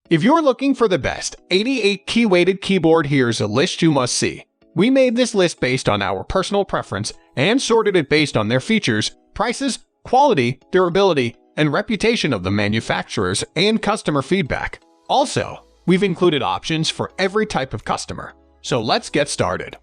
If you're looking for the best 88 key weighted keyboard, here's a list you must see. We made this list based on our personal preference and sorted it based on their features, prices, quality, durability, and reputation of the manufacturers and customer feedback. Also, we've included options for every type of customer. So let's get started.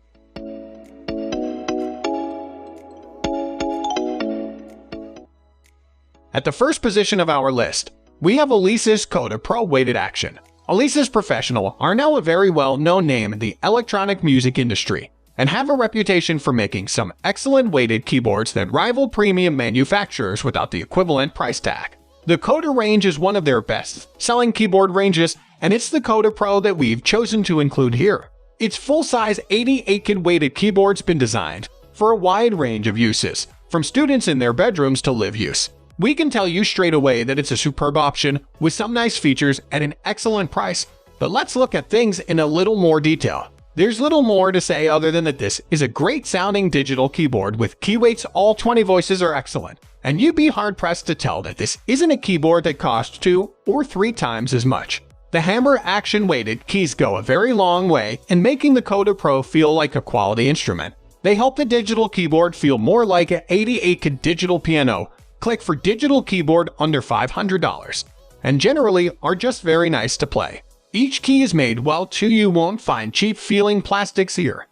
At the first position of our list, we have Alesis Coda Pro Weighted Action. Alesis Professional are now a very well-known name in the electronic music industry and have a reputation for making some excellent weighted keyboards that rival premium manufacturers without the equivalent price tag. The Coda range is one of their best-selling keyboard ranges, and it's the Coda Pro that we've chosen to include here. Its full-size 88-kit weighted keyboard's been designed for a wide range of uses, from students in their bedrooms to live use. We can tell you straight away that it's a superb option with some nice features at an excellent price. But let's look at things in a little more detail. There's little more to say other than that this is a great sounding digital keyboard with key weights. All 20 voices are excellent, and you'd be hard pressed to tell that this isn't a keyboard that costs 2 or 3 times as much. The Hammer action weighted keys go a very long way in making the Coda Pro feel like a quality instrument. They help the digital keyboard feel more like an 88-kit digital piano. Click for digital keyboard under $500, and generally are just very nice to play. Each key is made well too, you won't find cheap feeling plastics here.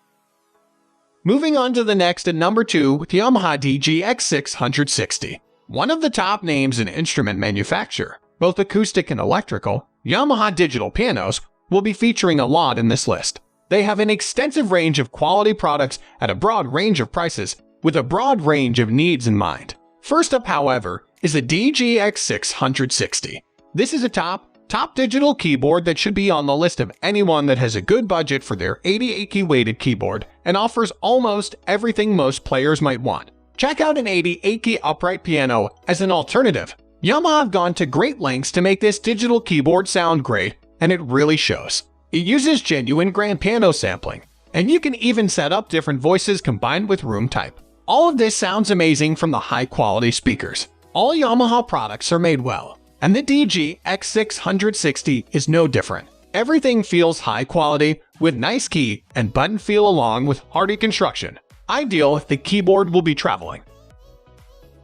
Moving on to the next at number 2 with Yamaha DGX660. One of the top names in instrument manufacture, both acoustic and electrical, Yamaha digital pianos will be featuring a lot in this list. They have an extensive range of quality products at a broad range of prices with a broad range of needs in mind. First up, however, is the DGX660. This is a top digital keyboard that should be on the list of anyone that has a good budget for their 88-key weighted keyboard and offers almost everything most players might want. Check out an 88-key upright piano as an alternative. Yamaha have gone to great lengths to make this digital keyboard sound great, and it really shows. It uses genuine grand piano sampling, and you can even set up different voices combined with room type. All of this sounds amazing from the high-quality speakers. All Yamaha products are made well, and the DGX660 is no different. Everything feels high quality, with nice key and button feel along with hardy construction. Ideal if the keyboard will be traveling.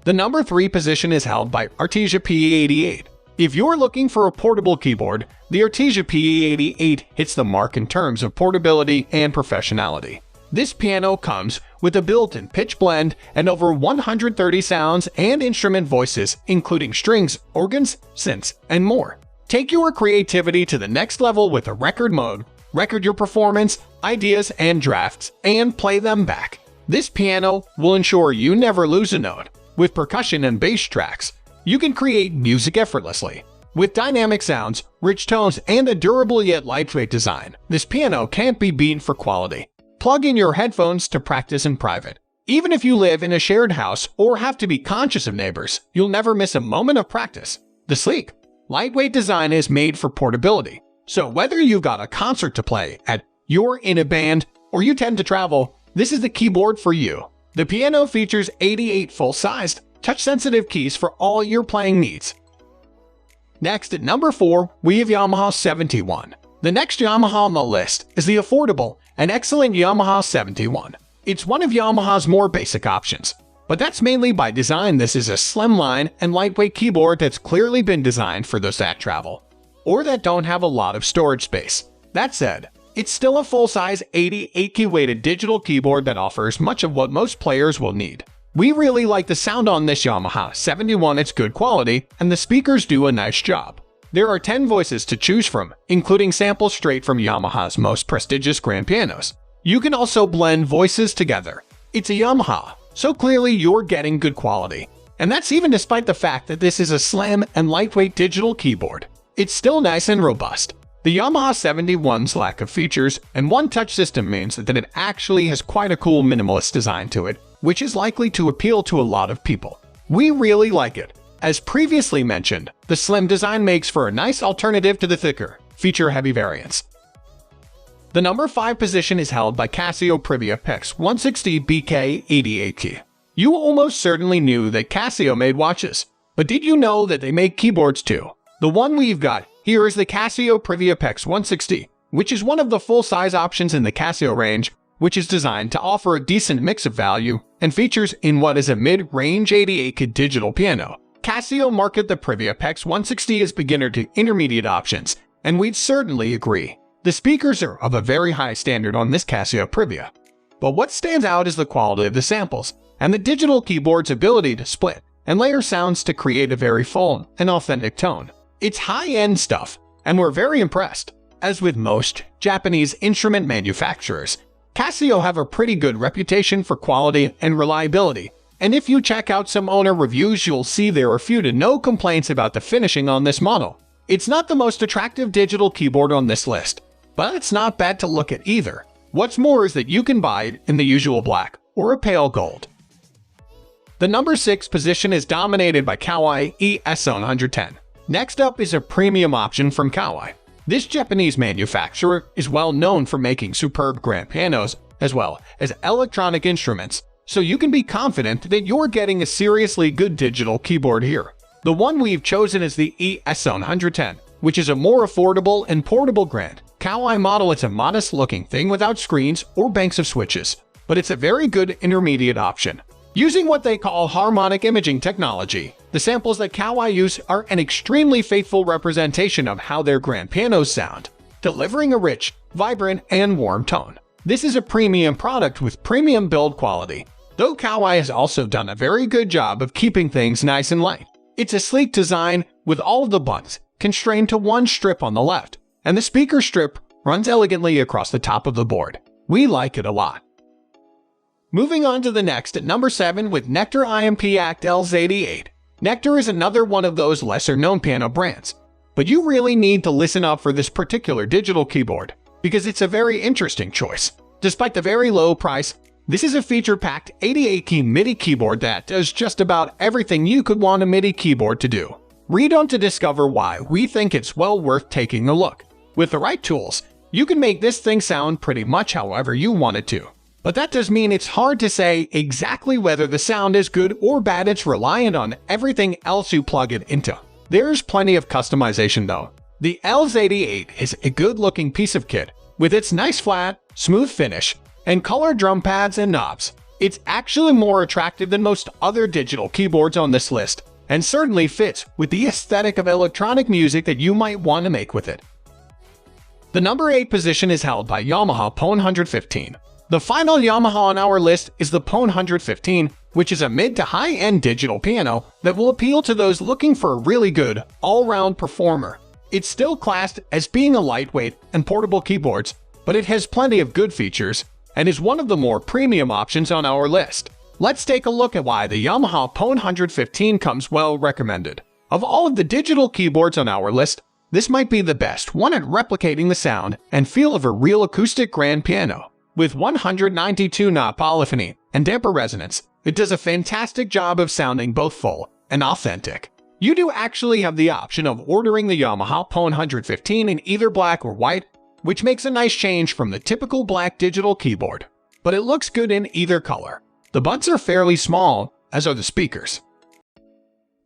The number 3 position is held by Artesia PE-88. If you're looking for a portable keyboard, the Artesia PE-88 hits the mark in terms of portability and professionality. This piano comes with a built-in pitch blend and over 130 sounds and instrument voices, including strings, organs, synths, and more. Take your creativity to the next level with a record mode. Record your performance, ideas, and drafts, and play them back. This piano will ensure you never lose a note. With percussion and bass tracks, you can create music effortlessly. With dynamic sounds, rich tones, and a durable yet lightweight design, this piano can't be beaten for quality. Plug in your headphones to practice in private. Even if you live in a shared house or have to be conscious of neighbors, you'll never miss a moment of practice. The sleek, lightweight design is made for portability. So whether you've got a concert to play at, you're in a band, or you tend to travel, this is the keyboard for you. The piano features 88 full-sized, touch-sensitive keys for all your playing needs. Next at number 4, we have Yamaha 71. The next Yamaha on the list is the affordable and excellent Yamaha 71. It's one of Yamaha's more basic options, but that's mainly by design. This is a slimline and lightweight keyboard that's clearly been designed for those that travel, or that don't have a lot of storage space. That said, it's still a full-size 88-key weighted digital keyboard that offers much of what most players will need. We really like the sound on this Yamaha 71. It's good quality, and the speakers do a nice job. There are 10 voices to choose from, including samples straight from Yamaha's most prestigious grand pianos. You can also blend voices together. It's a Yamaha, so clearly you're getting good quality. And that's even despite the fact that this is a slim and lightweight digital keyboard. It's still nice and robust. The Yamaha 71's lack of features and one-touch system means that it actually has quite a cool minimalist design to it, which is likely to appeal to a lot of people. We really like it. As previously mentioned, the slim design makes for a nice alternative to the thicker, feature-heavy variants. The number 5 position is held by Casio Privia PE-160 BK88. You almost certainly knew that Casio made watches, but did you know that they make keyboards too? The one we've got Here is the Casio Privia PE-160, which is one of the full-size options in the Casio range, which is designed to offer a decent mix of value and features in what is a mid-range 88K digital piano. Casio market the Privia PE-160 as beginner to intermediate options, and we'd certainly agree. The speakers are of a very high standard on this Casio Privia. But what stands out is the quality of the samples, and the digital keyboard's ability to split and layer sounds to create a very full and authentic tone. It's high-end stuff, and we're very impressed. As with most Japanese instrument manufacturers, Casio have a pretty good reputation for quality and reliability, and if you check out some owner reviews, you'll see there are few to no complaints about the finishing on this model. It's not the most attractive digital keyboard on this list, but it's not bad to look at either. What's more is that you can buy it in the usual black or a pale gold. The number 6 position is dominated by Kawai ES110. Next up is a premium option from Kawai. This Japanese manufacturer is well known for making superb grand pianos as well as electronic instruments, so you can be confident that you're getting a seriously good digital keyboard here. The one we've chosen is the ES110, which is a more affordable and portable grand Kawai model. It's a modest-looking thing without screens or banks of switches, but it's a very good intermediate option. Using what they call harmonic imaging technology, the samples that Kawai use are an extremely faithful representation of how their grand pianos sound, delivering a rich, vibrant, and warm tone. This is a premium product with premium build quality, though Kawai has also done a very good job of keeping things nice and light. It's a sleek design with all of the buttons constrained to one strip on the left, and the speaker strip runs elegantly across the top of the board. We like it a lot. Moving on to the next at number 7 with Nektar IMP-ACT LS88. Nektar is another one of those lesser-known piano brands, but you really need to listen up for this particular digital keyboard, because it's a very interesting choice. Despite the very low price, this is a feature-packed 88-key MIDI keyboard that does just about everything you could want a MIDI keyboard to do. Read on to discover why we think it's well worth taking a look. With the right tools, you can make this thing sound pretty much however you want it to. But that does mean it's hard to say exactly whether the sound is good or bad. It's reliant on everything else you plug it into. There's plenty of customization though. The LS88 is a good-looking piece of kit with its nice flat, smooth finish and colored drum pads and knobs. It's actually more attractive than most other digital keyboards on this list, and certainly fits with the aesthetic of electronic music that you might want to make with it. The number 8 position is held by Yamaha P115. The final Yamaha on our list is the P115, which is a mid to high-end digital piano that will appeal to those looking for a really good, all-round performer. It's still classed as being a lightweight and portable keyboards, but it has plenty of good features and is one of the more premium options on our list. Let's take a look at why the Yamaha P115 comes well recommended. Of all of the digital keyboards on our list, this might be the best one at replicating the sound and feel of a real acoustic grand piano. With 192 knot polyphony and damper resonance, it does a fantastic job of sounding both full and authentic. You do actually have the option of ordering the Yamaha P115 in either black or white, which makes a nice change from the typical black digital keyboard. But it looks good in either color. The buttons are fairly small, as are the speakers.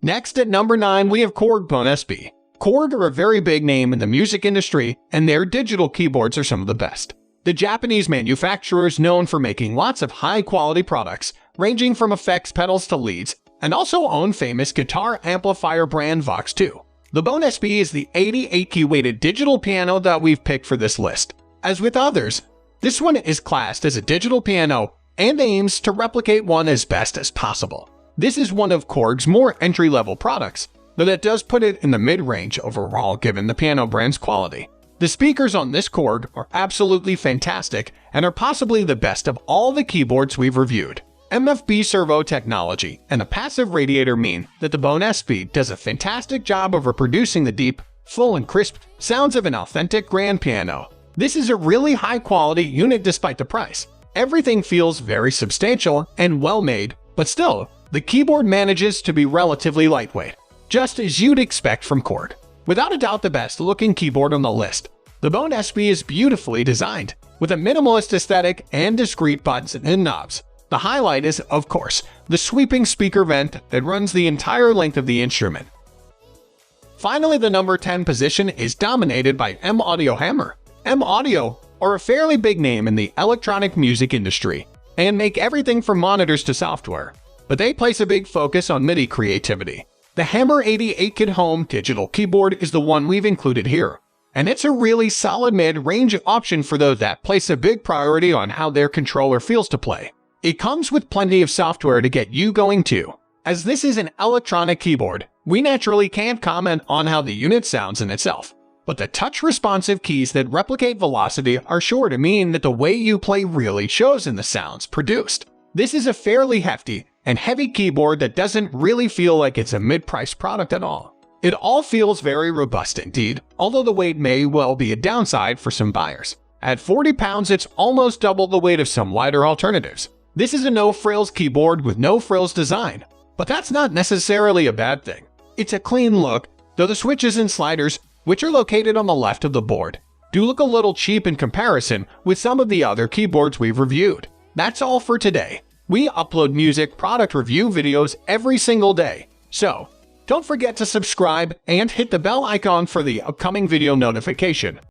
Next at number 9 we have Korg Bone SB. Korg are a very big name in the music industry, and their digital keyboards are some of the best. The Japanese manufacturer is known for making lots of high-quality products, ranging from effects pedals to leads, and also own famous guitar amplifier brand Vox 2. The Bone SB is the 88-key weighted digital piano that we've picked for this list. As with others, this one is classed as a digital piano and aims to replicate one as best as possible. This is one of Korg's more entry-level products, though that does put it in the mid-range overall given the piano brand's quality. The speakers on this Korg are absolutely fantastic and are possibly the best of all the keyboards we've reviewed. MFB servo technology and a passive radiator mean that the Bone SB does a fantastic job of reproducing the deep, full and crisp sounds of an authentic grand piano. This is a really high-quality unit despite the price. Everything feels very substantial and well-made, but still, the keyboard manages to be relatively lightweight, just as you'd expect from Korg. Without a doubt the best-looking keyboard on the list, the Bone SB is beautifully designed, with a minimalist aesthetic and discrete buttons and knobs. The highlight is, of course, the sweeping speaker vent that runs the entire length of the instrument. Finally, the number 10 position is dominated by MAudio Hammer. MAudio are a fairly big name in the electronic music industry and make everything from monitors to software, but they place a big focus on MIDI creativity. The Hammer 88-kit home digital keyboard is the one we've included here, and it's a really solid mid-range option for those that place a big priority on how their controller feels to play. It comes with plenty of software to get you going too. As this is an electronic keyboard, we naturally can't comment on how the unit sounds in itself, but the touch-responsive keys that replicate velocity are sure to mean that the way you play really shows in the sounds produced. This is a fairly hefty and heavy keyboard that doesn't really feel like it's a mid-priced product at all. It all feels very robust indeed, although the weight may well be a downside for some buyers. At 40 pounds, it's almost double the weight of some lighter alternatives. This is a no-frills keyboard with no-frills design, but that's not necessarily a bad thing. It's a clean look, though the switches and sliders, which are located on the left of the board, do look a little cheap in comparison with some of the other keyboards we've reviewed. That's all for today. We upload music product review videos every single day, so don't forget to subscribe and hit the bell icon for the upcoming video notification.